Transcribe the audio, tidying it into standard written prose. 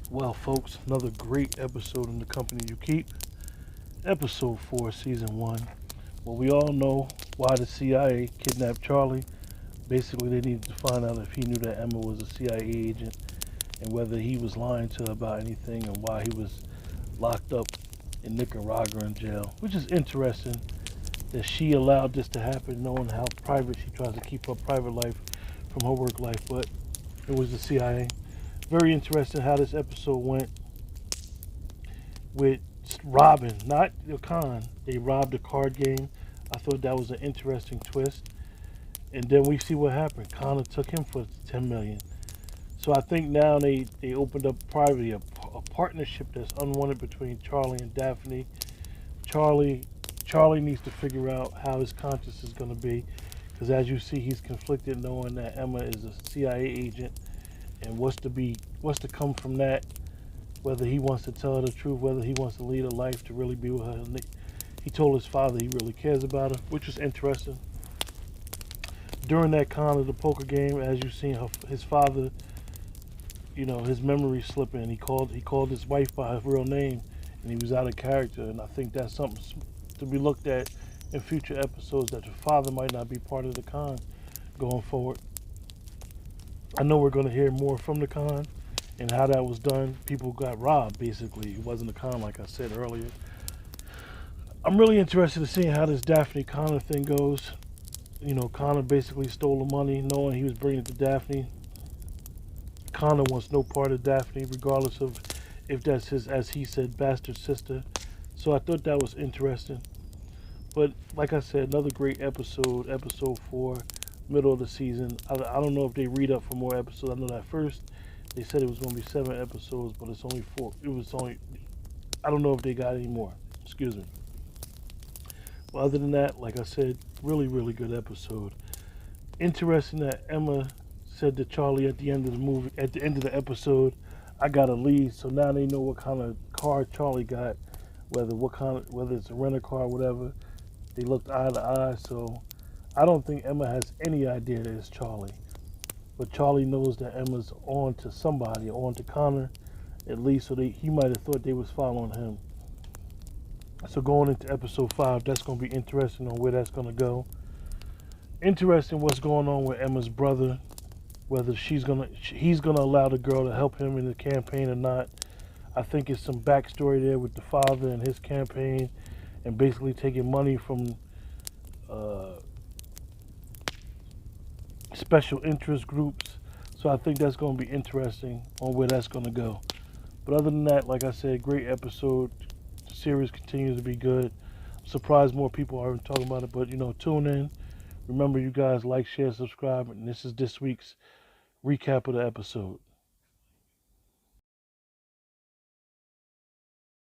Well, folks, another great episode in the company you keep. Episode 4, Season 1. Well, we all know why the CIA kidnapped Charlie. Basically, they needed to find out if he knew that Emma was a CIA agent and whether he was lying to her about anything and why he was locked up in Nicaragua in jail. Which is interesting that she allowed this to happen, knowing how private she tries to keep her private life from her work life. But it was the CIA. Very interesting how this episode went with robbing, not the con. They robbed a card game. I thought that was an interesting twist. And then we see what happened. Connor took him for 10 million. So I think now they opened up privately a partnership that's unwanted between Charlie and Daphne. Charlie Charlie needs to figure out how his conscience is going to be, because as you see, he's conflicted knowing that Emma is a CIA agent, and what's to come from that. Whether he wants to tell her the truth, whether he wants to lead a life to really be with her. He told his father he really cares about her, which was interesting. During that con of the poker game, as you've seen, his father, his memory slipping. He called his wife by her real name, and he was out of character. And I think that's something to be looked at in future episodes, that your father might not be part of the con going forward. I know we're going to hear more from the con and how that was done. People got robbed, basically. It wasn't a con, like I said earlier. I'm really interested in seeing how this Daphne Connor thing goes. Connor basically stole the money, knowing he was bringing it to Daphne. Connor wants no part of Daphne, regardless of if that's his, as he said, bastard sister. So I thought that was interesting. But like I said, another great episode, episode 4, middle of the season. I don't know if they read up for more episodes. I know that first they said it was going to be 7 episodes, but it's only 4. I don't know if they got any more. Excuse me. Well, other than that, like I said, really, really good episode. Interesting that Emma said to Charlie at the end of the episode, I got to leave. So now they know what kind of car Charlie got, whether it's a rental car or whatever. They looked eye to eye. So I don't think Emma has any idea that it's Charlie. But Charlie knows that Emma's on to somebody, on to Connor, at least. So he might have thought they was following him. So going into episode 5, that's going to be interesting on where that's going to go. Interesting what's going on with Emma's brother, whether he's gonna allow the girl to help him in the campaign or not. I think it's some backstory there with the father and his campaign, and basically taking money from special interest groups. So I think that's going to be interesting on where that's going to go. But other than that, like I said, great episode. The series continues to be good. I'm surprised more people aren't talking about it, but tune in. Remember, you guys like, share, subscribe, and this is this week's recap of the episode.